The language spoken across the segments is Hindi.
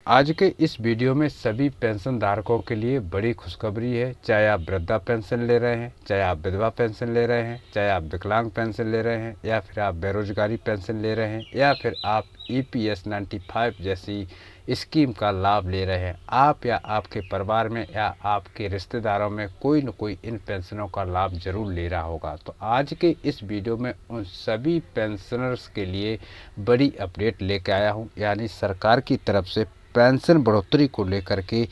आज के इस वीडियो में सभी पेंशन धारकों के लिए बड़ी खुशखबरी है। चाहे आप वृद्धा पेंशन ले रहे हैं, चाहे आप विधवा पेंशन ले रहे हैं, चाहे आप विकलांग पेंशन ले रहे हैं, या फिर आप बेरोजगारी पेंशन ले रहे हैं, या फिर आप EPS 95 जैसी स्कीम का लाभ ले रहे हैं। आप या आपके परिवार में या आपके रिश्तेदारों में कोई न कोई इन पेंशनों का लाभ जरूर ले रहा होगा। तो आज के इस वीडियो में उन सभी पेंशनर्स के लिए बड़ी अपडेट लेके आया हूँ, यानी सरकार की तरफ से पेंशन बढ़ोतरी को लेकर के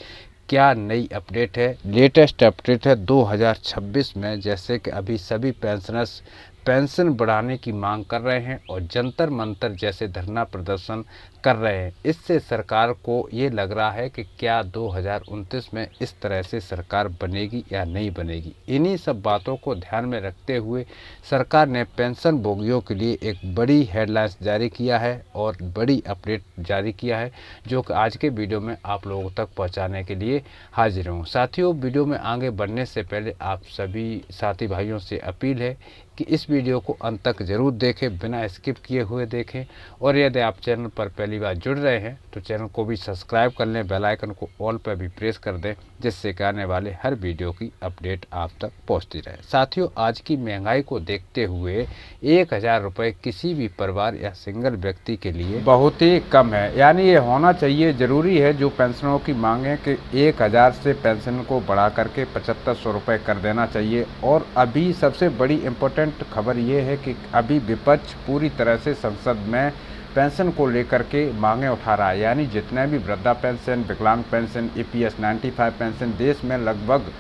क्या नई अपडेट है। लेटेस्ट अपडेट है 2026 में, जैसे कि अभी सभी पेंशनर्स पेंशन बढ़ाने की मांग कर रहे हैं और जंतर मंतर जैसे धरना प्रदर्शन कर रहे हैं। इससे सरकार को ये लग रहा है कि क्या 2029 में इस तरह से सरकार बनेगी या नहीं बनेगी। इन्हीं सब बातों को ध्यान में रखते हुए सरकार ने पेंशन भोगियों के लिए एक बड़ी हेडलाइंस जारी किया है और बड़ी अपडेट जारी किया है, जो कि आज के वीडियो में आप लोगों तक पहुंचाने के लिए हाजिर हूँ। साथियों, वीडियो में आगे बढ़ने से पहले आप सभी साथी भाइयों से अपील है कि इस वीडियो को अंत तक ज़रूर देखें, बिना स्किप किए हुए देखें। और यदि आप चैनल पर पहली बार जुड़ रहे हैं तो चैनल को भी सब्सक्राइब कर लें, बेल आइकन को ऑल पर भी प्रेस कर दें, जिससे कि आने वाले हर वीडियो की अपडेट आप तक पहुंचती रहे। साथियों, आज की महंगाई को देखते हुए 1000 रुपये किसी भी परिवार या सिंगल व्यक्ति के लिए बहुत ही कम है। यानी ये होना चाहिए, ज़रूरी है। जो पेंशनों की मांग है कि 1000 से पेंशन को बढ़ा करके 7500 रुपये कर देना चाहिए। और अभी सबसे बड़ी इम्पोर्टेंट खबर ये है कि अभी विपक्ष पूरी तरह से संसद में पेंशन को लेकर के मांगे उठा रहा है। यानी जितने भी वृद्धा पेंशन, विकलांग पेंशन, EPS 95 पेंशन, देश में लगभग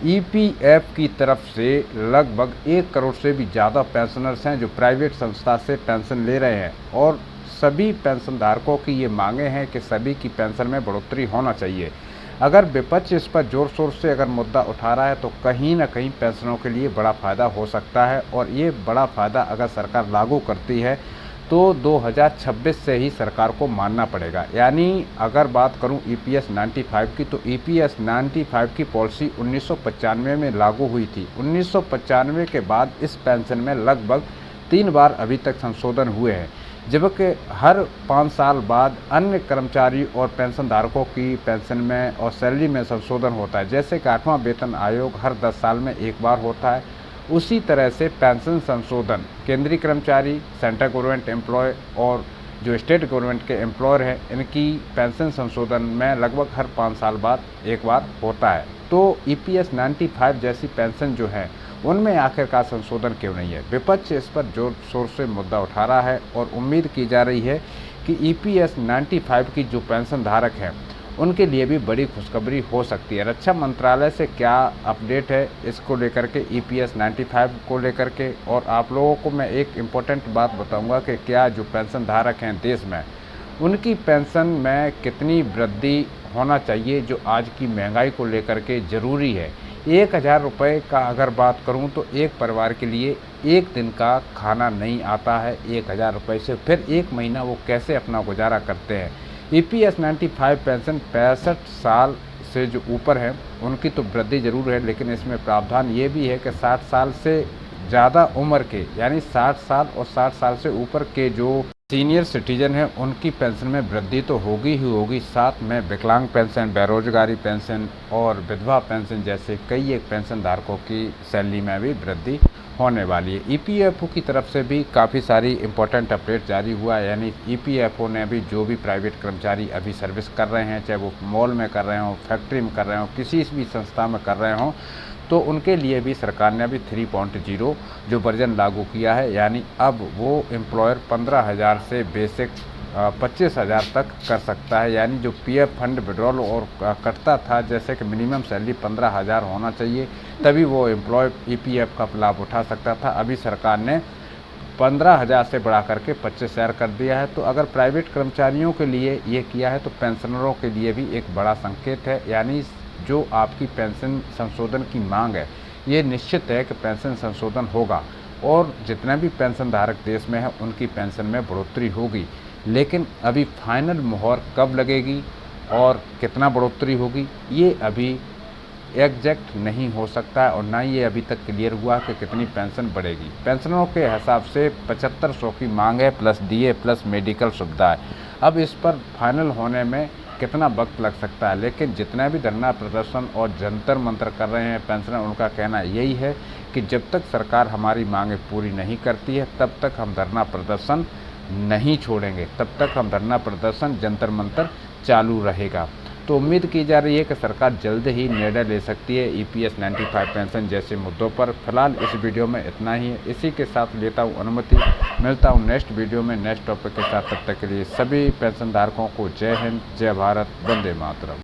EPF की तरफ से लगभग 1 करोड़ से भी ज़्यादा पेंशनर्स हैं जो प्राइवेट संस्था से पेंशन ले रहे हैं। और सभी पेंशन धारकों की ये मांगे हैं कि सभी की पेंशन में बढ़ोतरी होना चाहिए। अगर विपक्ष इस पर जोर शोर से अगर मुद्दा उठा रहा है तो कहीं ना कहीं पेंशनों के लिए बड़ा फ़ायदा हो सकता है। और ये बड़ा फ़ायदा अगर सरकार लागू करती है तो 2026 से ही सरकार को मानना पड़ेगा। यानी अगर बात करूं EPS 95 की, तो EPS 95 की पॉलिसी 1995 में लागू हुई थी। 1995 के बाद इस पेंशन में लगभग 3 बार अभी तक संशोधन हुए हैं, जबकि हर 5 साल बाद अन्य कर्मचारी और पेंशन धारकों की पेंशन में और सैलरी में संशोधन होता है। जैसे कि 8वां वेतन आयोग हर 10 साल में एक बार होता है, उसी तरह से पेंशन संशोधन केंद्रीय कर्मचारी, सेंट्रल गवर्नमेंट एम्प्लॉय और जो स्टेट गवर्नमेंट के एम्प्लॉयर हैं, इनकी पेंशन संशोधन में लगभग हर 5 साल बाद एक बार होता है। तो EPS 95 जैसी पेंशन जो है उनमें आखिरकार संशोधन क्यों नहीं है? विपक्ष इस पर जोर शोर से मुद्दा उठा रहा है और उम्मीद की जा रही है कि EPS 95 की जो पेंशन धारक हैं उनके लिए भी बड़ी खुशखबरी हो सकती है। रक्षा मंत्रालय से क्या अपडेट है इसको लेकर के, EPS 95 को लेकर के। और आप लोगों को मैं एक इम्पोर्टेंट बात बताऊंगा कि क्या जो पेंशन धारक हैं देश में, उनकी पेंशन में कितनी वृद्धि होना चाहिए, जो आज की महंगाई को लेकर के ज़रूरी है। 1000 रुपये का अगर बात करूं तो एक परिवार के लिए एक दिन का खाना नहीं आता है। 1000 रुपये से फिर एक महीना वो कैसे अपना गुजारा करते हैं। EPS 95 पेंशन 65 साल से जो ऊपर है उनकी तो वृद्धि जरूर है, लेकिन इसमें प्रावधान ये भी है कि 60 साल से ज़्यादा उम्र के, यानी 60 साल और 60 साल से ऊपर के जो सीनियर सिटीजन हैं उनकी पेंशन में वृद्धि तो होगी ही होगी, साथ में विकलांग पेंशन, बेरोजगारी पेंशन और विधवा पेंशन जैसे कई एक पेंशन धारकों की सैलरी में भी वृद्धि होने वाली है। EPFO की तरफ से भी काफ़ी सारी इम्पोर्टेंट अपडेट जारी हुआ है। यानी EPFO ने भी जो भी प्राइवेट कर्मचारी अभी सर्विस कर रहे हैं, चाहे वो मॉल में कर रहे हों, फैक्ट्री में कर रहे हों, किसी भी संस्था में कर रहे हों, तो उनके लिए भी सरकार ने अभी 3.0 जो वर्जन लागू किया है। यानी अब वो एम्प्लॉयर 15,000 से बेसिक 25,000 तक कर सकता है। यानी जो PF फंड विड्रॉल और कटता था, जैसे कि मिनिमम सैलरी 15,000 होना चाहिए तभी वो एम्प्लॉय EPF का लाभ उठा सकता था, अभी सरकार ने 15,000 से बढ़ा करके 25,000 कर दिया है। तो अगर प्राइवेट कर्मचारियों के लिए ये किया है तो पेंशनरों के लिए भी एक बड़ा संकेत है। यानी जो आपकी पेंशन संशोधन की मांग है, ये निश्चित है कि पेंशन संशोधन होगा और जितने भी पेंशन धारक देश में हैं उनकी पेंशन में बढ़ोतरी होगी। लेकिन अभी फाइनल मुहर कब लगेगी और कितना बढ़ोतरी होगी, ये अभी एग्जैक्ट नहीं हो सकता है और ना ही ये अभी तक क्लियर हुआ कि कितनी पेंशन बढ़ेगी। पेंशनरों के हिसाब से 7500 की मांग है, प्लस DA प्लस मेडिकल सुविधा है। अब इस पर फाइनल होने में कितना वक्त लग सकता है, लेकिन जितना भी धरना प्रदर्शन और जंतर मंतर कर रहे हैं पेंशनर, उनका कहना यही है कि जब तक सरकार हमारी मांगें पूरी नहीं करती है तब तक हम धरना प्रदर्शन नहीं छोड़ेंगे, तब तक हम धरना प्रदर्शन जंतर मंतर चालू रहेगा। तो उम्मीद की जा रही है कि सरकार जल्द ही निर्णय ले सकती है EPS 95 पेंशन जैसे मुद्दों पर। फिलहाल इस वीडियो में इतना ही है। इसी के साथ लेता हूँ अनुमति, मिलता हूँ नेक्स्ट वीडियो में नेक्स्ट टॉपिक के साथ। तब तक के लिए सभी पेंशन धारकों को जय हिंद, जय भारत, वंदे मातरम।